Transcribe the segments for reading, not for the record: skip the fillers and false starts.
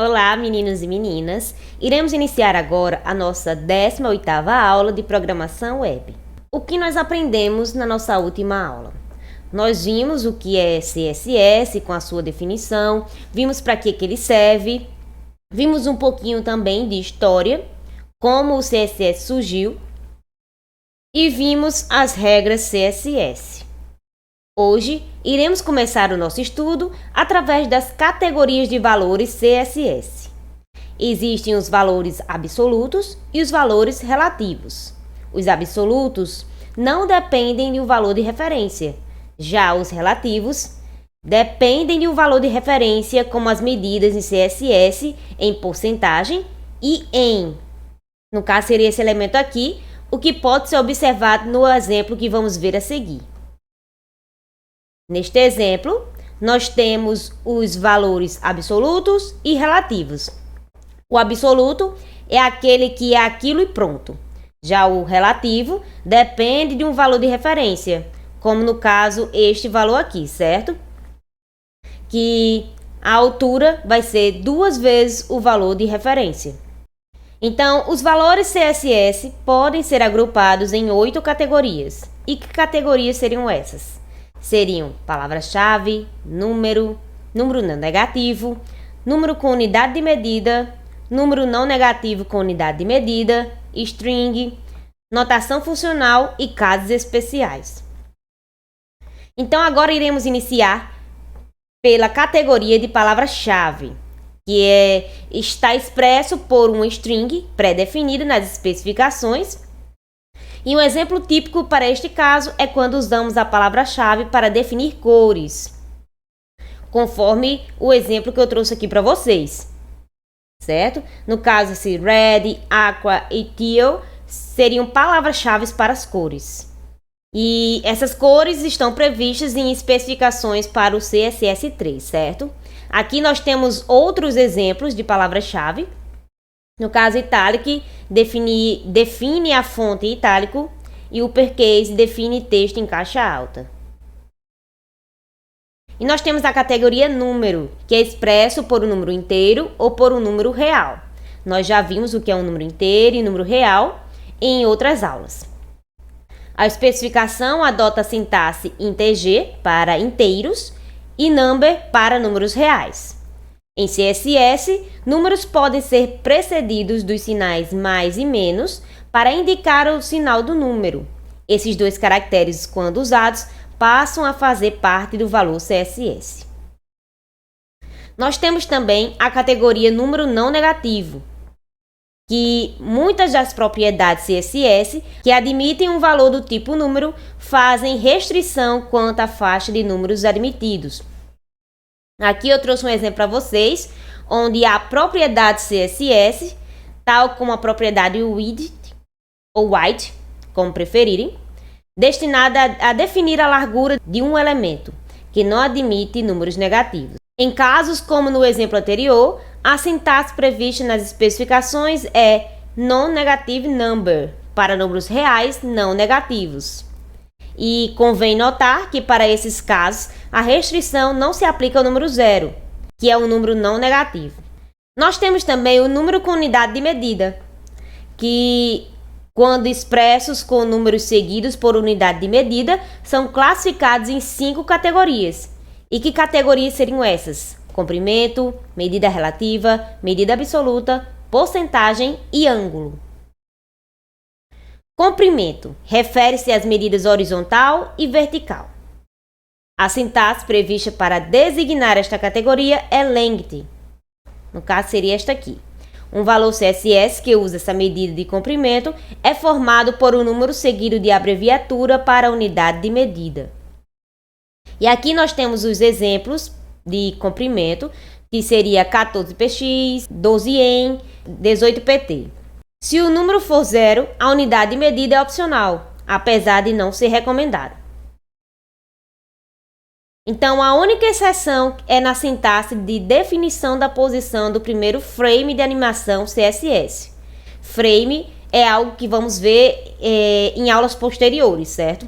Olá, meninos e meninas! Iremos iniciar agora a nossa 18ª aula de Programação Web. O que nós aprendemos na nossa última aula? Nós vimos o que é CSS com a sua definição, vimos para que ele serve, vimos um pouquinho também de história, como o CSS surgiu e vimos as regras CSS. Hoje, iremos começar o nosso estudo através das categorias de valores CSS. Existem os valores absolutos e os valores relativos. Os absolutos não dependem do valor de referência. Já os relativos dependem do valor de referência, como as medidas em CSS em porcentagem e em. No caso, seria esse elemento aqui, o que pode ser observado no exemplo que vamos ver a seguir. Neste exemplo, nós temos os valores absolutos e relativos. O absoluto é aquele que é aquilo e pronto. Já o relativo depende de um valor de referência, como no caso este valor aqui, certo? Que a altura vai ser 2 vezes o valor de referência. Então, os valores CSS podem ser agrupados em 8 categorias. E que categorias seriam essas? Seriam palavra-chave, número não negativo, número com unidade de medida, número não negativo com unidade de medida, string, notação funcional e casos especiais. Então, agora iremos iniciar pela categoria de palavra-chave, que está expresso por um string pré-definido nas especificações. E um exemplo típico para este caso é quando usamos a palavra-chave para definir cores, conforme o exemplo que eu trouxe aqui para vocês, certo? No caso, esse red, aqua e teal seriam palavras-chave para as cores. E essas cores estão previstas em especificações para o CSS3, certo? Aqui nós temos outros exemplos de palavra-chave. No caso, italic define a fonte em itálico e uppercase define texto em caixa alta. E nós temos a categoria número, que é expresso por um número inteiro ou por um número real. Nós já vimos o que é um número inteiro e número real em outras aulas. A especificação adota a sintaxe integer para inteiros e number para números reais. Em CSS, números podem ser precedidos dos sinais mais e menos para indicar o sinal do número. Esses 2 caracteres, quando usados, passam a fazer parte do valor CSS. Nós temos também a categoria número não negativo, que muitas das propriedades CSS que admitem um valor do tipo número fazem restrição quanto à faixa de números admitidos. Aqui eu trouxe um exemplo para vocês, onde a propriedade CSS, tal como a propriedade width ou white, como preferirem, destinada a definir a largura de um elemento, que não admite números negativos. Em casos como no exemplo anterior, a sintaxe prevista nas especificações é non-negative number, para números reais não negativos. E convém notar que para esses casos, a restrição não se aplica ao número 0, que é um número não negativo. Nós temos também o número com unidade de medida, que quando expressos com números seguidos por unidade de medida, são classificados em 5 categorias. E que categorias seriam essas? Comprimento, medida relativa, medida absoluta, porcentagem e ângulo. Comprimento refere-se às medidas horizontal e vertical. A sintaxe prevista para designar esta categoria é length. No caso, seria esta aqui. Um valor CSS que usa essa medida de comprimento é formado por um número seguido de abreviatura para a unidade de medida. E aqui nós temos os exemplos de comprimento, que seria 14px, 12em, 18pt. Se o número for 0, a unidade de medida é opcional, apesar de não ser recomendada. Então, a única exceção é na sintaxe de definição da posição do primeiro frame de animação CSS. Frame é algo que vamos ver em aulas posteriores, certo?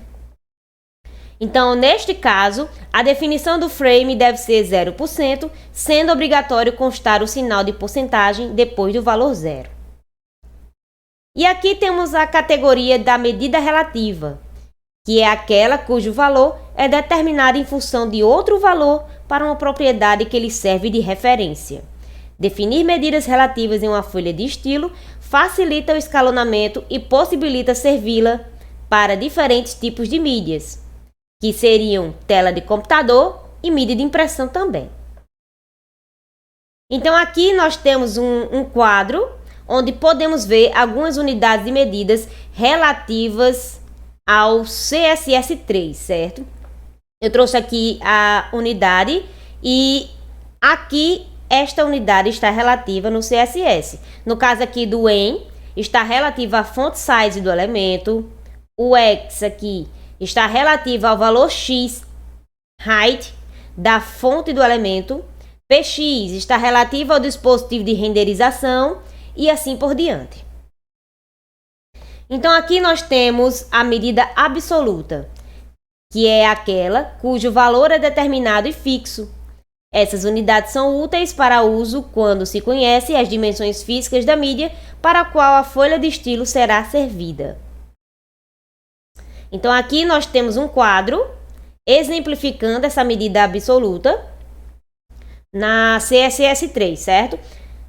Então, neste caso, a definição do frame deve ser 0%, sendo obrigatório constar o sinal de porcentagem depois do valor zero. E aqui temos a categoria da medida relativa, que é aquela cujo valor é determinado em função de outro valor para uma propriedade que lhe serve de referência. Definir medidas relativas em uma folha de estilo facilita o escalonamento e possibilita servi-la para diferentes tipos de mídias, que seriam tela de computador e mídia de impressão também. Então aqui nós temos um quadro onde podemos ver algumas unidades de medidas relativas ao CSS3, certo? Eu trouxe aqui a unidade e aqui esta unidade está relativa no CSS. No caso aqui do em, está relativa à font size do elemento. O x aqui está relativo ao valor x height da fonte do elemento. Px está relativo ao dispositivo de renderização e assim por diante. Então aqui nós temos a medida absoluta, que é aquela cujo valor é determinado e fixo. Essas unidades são úteis para uso quando se conhece as dimensões físicas da mídia para a qual a folha de estilo será servida. Então aqui nós temos um quadro exemplificando essa medida absoluta na CSS3, certo?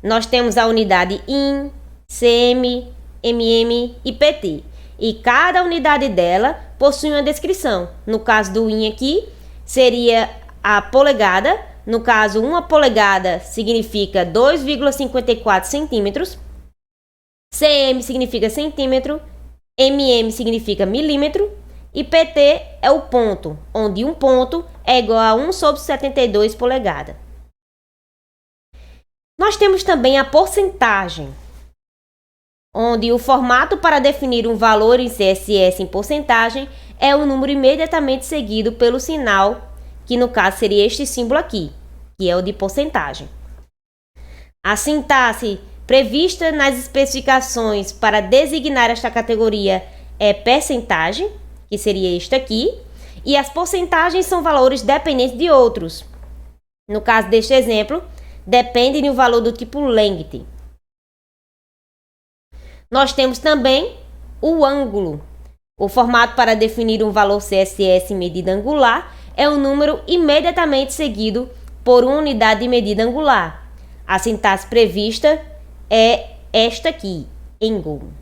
Nós temos a unidade in, cm, mm e pt. E cada unidade dela possui uma descrição. No caso do in aqui, seria a polegada. No caso, uma polegada significa 2,54 centímetros. cm significa centímetro. mm significa milímetro. E pt é o ponto, onde um ponto é igual a 1/72 polegada. Nós temos também a porcentagem, onde o formato para definir um valor em CSS em porcentagem é o número imediatamente seguido pelo sinal, que no caso seria este símbolo aqui, que é o de porcentagem. A sintaxe prevista nas especificações para designar esta categoria é percentagem, que seria este aqui, e as porcentagens são valores dependentes de outros. No caso deste exemplo, depende do valor do tipo length. Nós temos também o ângulo. O formato para definir um valor CSS em medida angular é o número imediatamente seguido por uma unidade de medida angular. A sintaxe prevista é esta aqui, angle.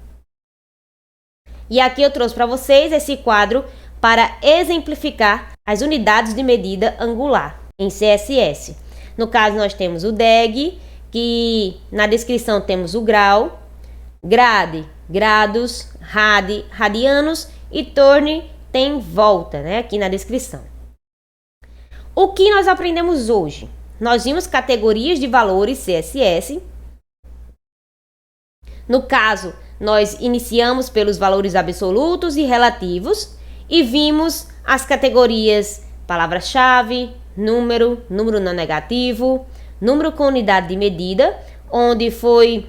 E aqui eu trouxe para vocês esse quadro para exemplificar as unidades de medida angular em CSS. No caso, nós temos o deg, que na descrição temos o grau, grade, grados, rad, radianos e turn tem volta, né? Aqui na descrição. O que nós aprendemos hoje? Nós vimos categorias de valores CSS. No caso, nós iniciamos pelos valores absolutos e relativos e vimos as categorias palavra-chave, número, número não negativo, número com unidade de medida, onde foi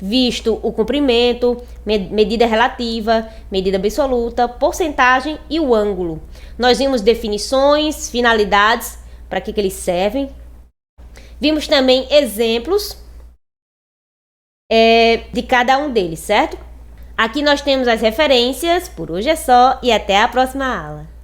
visto o comprimento, medida relativa, medida absoluta, porcentagem e o ângulo. Nós vimos definições, finalidades, para que eles servem. Vimos também exemplos de cada um deles, certo? Aqui nós temos as referências. Por hoje é só e até a próxima aula.